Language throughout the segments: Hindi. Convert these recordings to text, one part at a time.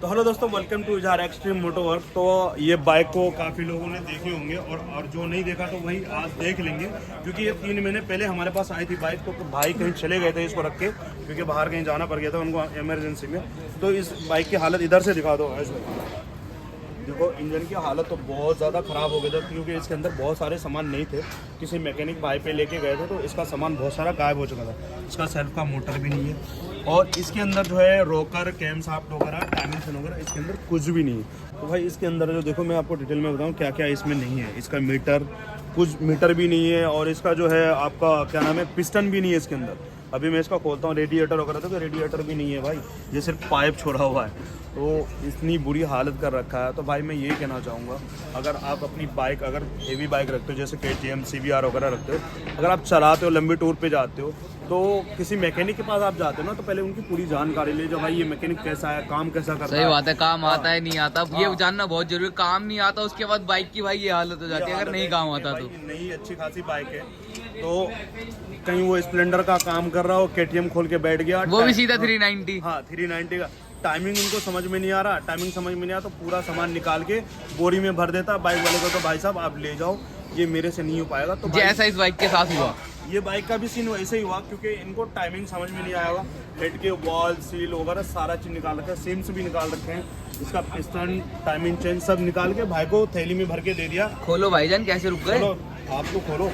तो हेलो दोस्तों, वेलकम टू इजहार एक्सट्रीम मोटो वर्क। तो ये बाइक को काफ़ी लोगों ने देखे होंगे और जो नहीं देखा तो वही आज देख लेंगे, क्योंकि ये 3 महीने पहले हमारे पास आई थी बाइक। तो भाई कहीं चले गए थे इसको रख के, क्योंकि बाहर कहीं जाना पड़ गया था उनको इमरजेंसी में। तो इस बाइक की हालत इधर से दिखा दो। ऐसे देखो, इंजन की हालत तो बहुत ज़्यादा ख़राब हो गई थी, क्योंकि इसके अंदर बहुत सारे सामान नहीं थे। किसी मैकेनिक भाई पे लेके गए थे तो इसका सामान बहुत सारा गायब हो चुका था। इसका सेल्फ का मोटर भी नहीं है, और इसके अंदर जो है रोकर, कैम शाफ्ट वगैरह, डायमेंशन वगैरह इसके अंदर कुछ भी नहीं है। तो भाई इसके अंदर जो देखो, मैं आपको डिटेल में बताऊँ क्या क्या इसमें नहीं है। इसका मीटर, कुछ मीटर भी नहीं है, और इसका जो है आपका क्या नाम है, पिस्टन भी नहीं है इसके अंदर। अभी मैं इसका खोलता हूँ, रेडिएटर वगैरह, तो रेडिएटर भी नहीं है भाई, ये सिर्फ पाइप छोड़ा हुआ है। तो इतनी बुरी हालत कर रखा है। तो भाई मैं ये कहना चाहूँगा, अगर आप अपनी बाइक, अगर हेवी बाइक रखते हो जैसे KTM CBR वगैरह रखते हो, अगर आप चलाते हो, लंबी टूर पे जाते हो, तो किसी मैकेनिक के पास आप जाते हो ना, तो पहले उनकी पूरी जानकारी ले, जो भाई ये मैकेनिक कैसा है, काम कैसा करता है। सही बात है, काम आता है नहीं आता ये जानना बहुत जरूरी है। काम नहीं आता उसके बाद बाइक की भाई ये हालत हो जाती है अगर नहीं काम आता तो। नई अच्छी खासी बाइक है, तो कहीं वो स्प्लेंडर का काम कर रहा हो, KTM खोल के बैठ गया, वो भी सीधा 390। हाँ 390 का टाइमिंग उनको समझ में नहीं आ रहा। टाइमिंग समझ में नहीं आया तो पूरा सामान निकाल के बोरी में भर देता बाइक वाले को। तो भाई साहब आप ले जाओ, ये मेरे से नहीं हो पाएगा। तो जैसा इस बाइक के साथ हुआ, ये बाइक का भी सीन वैसे ही हुआ, क्योंकि इनको टाइमिंग समझ में नहीं आया होगा। हेड के वॉल, सील वगैरह सारा चीज़ निकाल रखा है, सिम्स भी निकाल रखे हैं, इसका पिस्टन, टाइमिंग चेंज सब निकाल के भाई को थैली में भर के दे दिया। खोलो भाईजान, कैसे रुक गए? आप तो खोलो।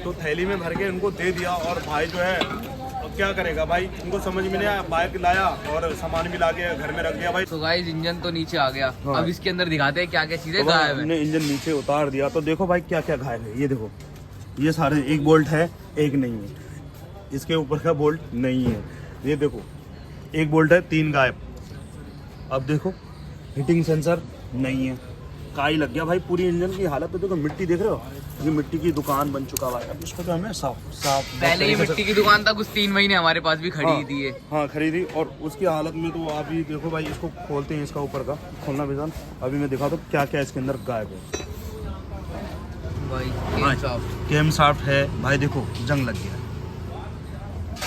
तो थैली में भर के उनको दे दिया, और भाई जो है अब क्या करेगा भाई, उनको समझ में नहीं आया। बाइक लाया और सामान भी लाके घर में रख दिया भाई। तो गाइस इंजन तो नीचे आ गया। हाँ। अब इसके अंदर दिखाते हैं क्या क्या चीजें तो गायब है। हमने इंजन नीचे उतार दिया, तो देखो भाई क्या क्या गायब है। ये देखो, ये सारे, एक बोल्ट है, एक नहीं है, इसके ऊपर का बोल्ट नहीं है। ये देखो, एक बोल्ट है, 3 गायब। अब देखो, हीटिंग सेंसर नहीं है, काई लग गया भाई। पूरी इंजन की हालत तो देखो, मिट्टी देख रहे हो, ये मिट्टी की दुकान बन चुका हुआ है। अब इसको तो हमें साफ पहले ही मिट्टी की दुकान था, कुछ 3 महीने हमारे पास भी खड़ी थी ये। हाँ खरीदी, और उसकी हालत में तो आप ही देखो भाई। इसको खोलते हैं, इसका ऊपर का खोलना बेजान। अभी मैं दिखा दूँ क्या क्या इसके अंदर गायब है भाई। कैम शाफ्ट है भाई, देखो जंग लग गया,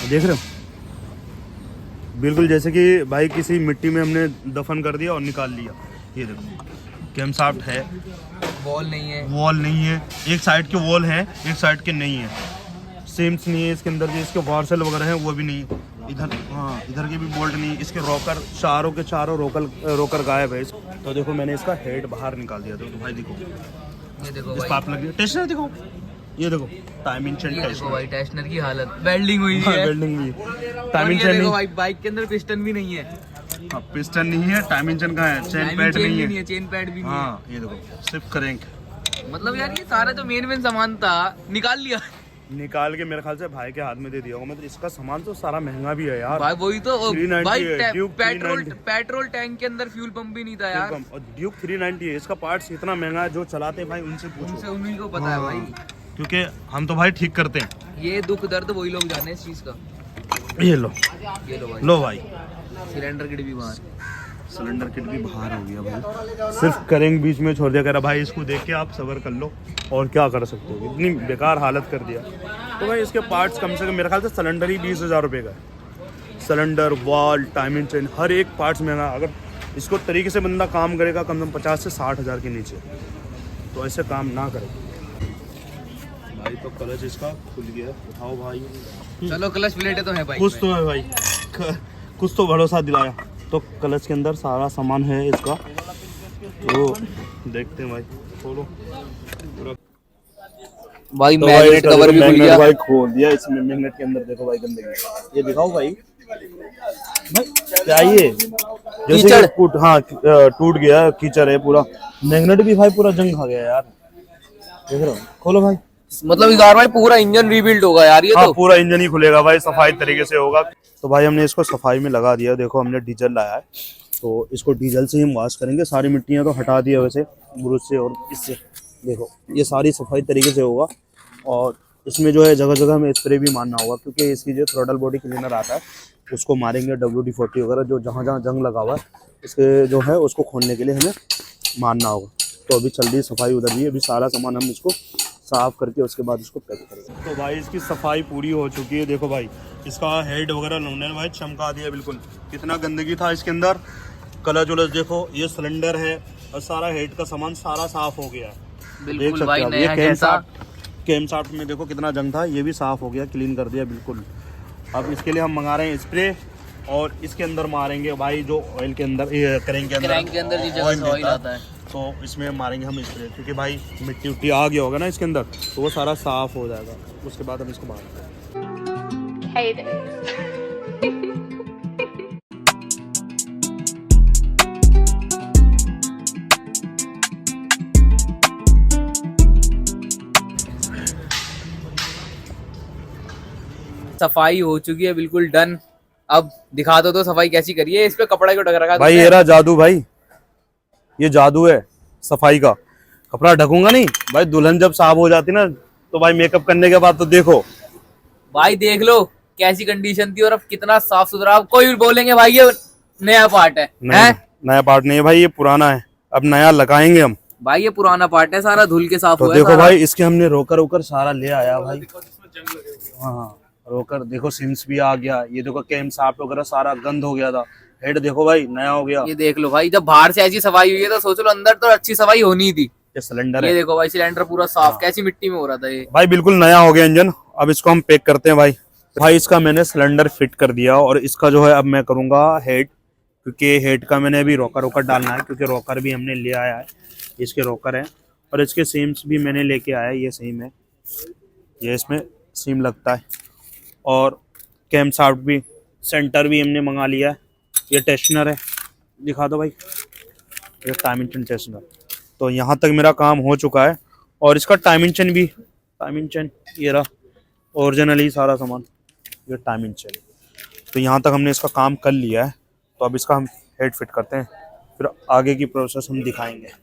देख रहे हो, बिल्कुल जैसे कि भाई किसी मिट्टी में हमने दफन कर दिया और निकाल लिया। ये देखो, कैम शाफ्ट है, वॉल नहीं है, वॉल नहीं है, एक साइड के वॉल है, एक साइड के नहीं है, सेम्स नहीं है इसके अंदर। जो इसके वार्सल वगैरह हैं वो भी नहीं है। इधर, हाँ इधर के भी बोल्ट नहीं, इसके रोकर, चारों के चारों रोकर गायब है। तो देखो, मैंने इसका हेड बाहर निकाल दिया था। तो भाई देखो, ये देखो इस भाई, पाप लग गया। टेस्टर देखो, ये देखो, टाइमिंग चेन ये देखो भाई, टेस्टर की हालत, वेल्डिंग हुई है, वेल्डिंग भी, और टाइमिंग ये चेन देखो नहीं। भाई, बाइक के अंदर पिस्टन भी नहीं है, पिस्टन नहीं है, टाइमिंग चेन का है, चेन पैड नहीं है, चेन पैड भी नहीं हाँ ये देखो, सिर्फ क्रैंक। है। मतलब यार ये सारा जो मेन सामान था निकाल लिया, निकाल के मेरे ख्याल से भाई के हाथ में दे दिया होगा। मतलब इसका सामान तो सारा महंगा भी है यार भाई। वही तो 390 भाई, है, ड्यूक 390। पेट्रोल टैंक के अंदर फ्यूल पंप भी नहीं था यार। और ड्यूक 390 है, इसका पार्ट्स इतना महंगा है, जो चलाते हैं भाई उनसे पूछो, उनसे उन्हीं को पता है भाई, क्योंकि हम तो भाई ठीक करते हैं। ये दुख दर्द वही लोग जाने इस चीज का। ये लो, ये लो भाई, लो भाई, सिलेंडर किट भी बाहर, सिलेंडर किट भी बाहर हो गया भाई। सिर्फ करेंगे बीच में छोड़ दिया, कह रहा भाई इसको देख के आप सब्र कर लो, और क्या कर सकते हो, इतनी बेकार हालत कर दिया। तो भाई इसके पार्ट्स कम से कम मेरे ख्याल से सिलेंडर ही 20,000 रुपये का है। सिलेंडर, वॉल, टाइमिंग चेन, हर एक पार्ट्स महंगा। अगर इसको तरीके से बंदा काम करेगा, कम से कम 50 से 60 हज़ार के नीचे, तो ऐसे काम ना करे भाई। तो क्लच इसका खुल गया, उठाओ भाई। चलो क्लच प्लेटें तो है भाई, कुछ तो है भाई, कुछ तो भरोसा दिलाया। तो क्लच के अंदर सारा सामान है इसका, तो देखते हैं भाई, खोलो भाई। तो मैग्नेट कवर भी खुल गया भाई, खोल दिया इसमें। मैग्नेट के अंदर देखो भाई गंदगी, ये दिखाओ भाई। भाई क्या ये, जैसे टूट, हाँ टूट गया, कीचड़ है पूरा। मैग्नेट भी भाई पूरा जंग खा गया यार, देख रहे हो। खोलो भाई, मतलब इस बार भाई पूरा इंजन रीबिल्ड होगा यार ये। हाँ, तो पूरा इंजन ही खुलेगा भाई, सफाई तरीके से होगा। तो भाई हमने इसको सफाई में लगा दिया। देखो, हमने डीजल लाया है, तो इसको डीजल से ही हम वॉश करेंगे। सारी मिट्टियाँ तो हटा दिया वैसे ब्रश से और इससे। देखो, ये सारी सफाई तरीके से होगा, और इसमें जो है जगह जगह हमें स्प्रे भी मारना होगा, क्योंकि इसकी जो थ्रोटल बॉडी क्लीनर आता है उसको मारेंगे, WD-40 वगैरह, जो जहाँ जहाँ जंग लगा हुआ है इसके जो है उसको खोलने के लिए हमें मारना होगा। तो अभी चल रही सफाई उधर भी, अभी सारा सामान हम इसको साफ करके उसके बाद इसको पैक करेंगे। तो भाई इसकी सफाई पूरी हो चुकी है। देखो भाई, इसका हेड वगैरह उन्होंने भाई चमका दिया बिल्कुल। कितना गंदगी था इसके अंदर, कलर जुलर देखो, ये सिलेंडर है और सारा हेड का सामान सारा साफ हो गया है। देख बिल्कुल सकते भाई हैं आप। नया ये जैसा। केम साफ्ट में देखो कितना जंग था, ये भी साफ हो गया, क्लीन कर दिया बिल्कुल। अब इसके लिए हम मंगा रहे हैं स्प्रे, और इसके अंदर मारेंगे भाई जो ऑयल के अंदर, ये क्रैंक के अंदर जिस जगह से ऑयल आता है, तो इसमें मारेंगे हम स्प्रे, क्योंकि भाई मिट्टी उट्टी आ गया होगा ना इसके अंदर, तो वो सारा साफ हो जाएगा। उसके बाद हम इसको मारेंगे। सफाई हो चुकी है बिल्कुल डन। अब दिखा दो तो सफाई कैसी करी है, इस पे कपड़ा क्यों ढक रखा है भाई तुमने? ये रहा जादू भाई, ये जादू है सफाई का। कपड़ा ढकूंगा नहीं भाई, दुल्हन जब साफ हो जाती ना, तो भाई मेकअप करने के बाद तो देखो भाई देख लो कैसी कंडीशन थी और अब कितना साफ सुथरा। अब कोई भी बोलेंगे भाई ये नया पार्ट है, हैं? नया पार्ट नहीं है भाई, ये पुराना है, अब नया लगाएंगे हम। भाई ये पुराना पार्ट है, सारा धुल के साफ तो हुआ है देखो सारा। भाई, इसके हमने रोकर वोकर सारा ले आया भाई। हाँ रोकर देखो, सिम्स भी आ गया, ये देखो कैम साफ्ट वगैरह सारा गंद हो गया था। हेड देखो भाई नया हो गया। ये देख लो भाई, जब बाहर से ऐसी सफाई हुई है तो सोच लो अंदर तो अच्छी सफाई होनी थी। ये सिलेंडर ये है देखो भाई सिलेंडर पूरा साफ, कैसी मिट्टी में हो रहा था ये। भाई, बिल्कुल नया हो गया इंजन। अब इसको हम पैक करते हैं भाई। भाई इसका मैंने सिलेंडर फिट कर दिया, और इसका जो है अब मैं करूंगा हेड, क्योंकि हेड का मैंने अभी रोकर वोकर डालना है, क्योंकि रोकर भी हमने ले आया है, इसके रोकर है, और इसके सीम्स भी मैंने लेके आया है। ये सीम है, ये इसमें सीम लगता है, और कैम साफ्ट भी, सेंटर भी हमने मंगा लिया है। ये टेस्टनर है, दिखा दो भाई, ये टाइमिंग टेस्टनर। तो यहाँ तक मेरा काम हो चुका है, और इसका टाइमिंग चेन भी, टाइमिंग चेन ये रहा ओरिजिनली सारा सामान, ये टाइमिंग चेन। तो यहाँ तक हमने इसका काम कर लिया है, तो अब इसका हम हेड फिट करते हैं, फिर आगे की प्रोसेस हम दिखाएंगे।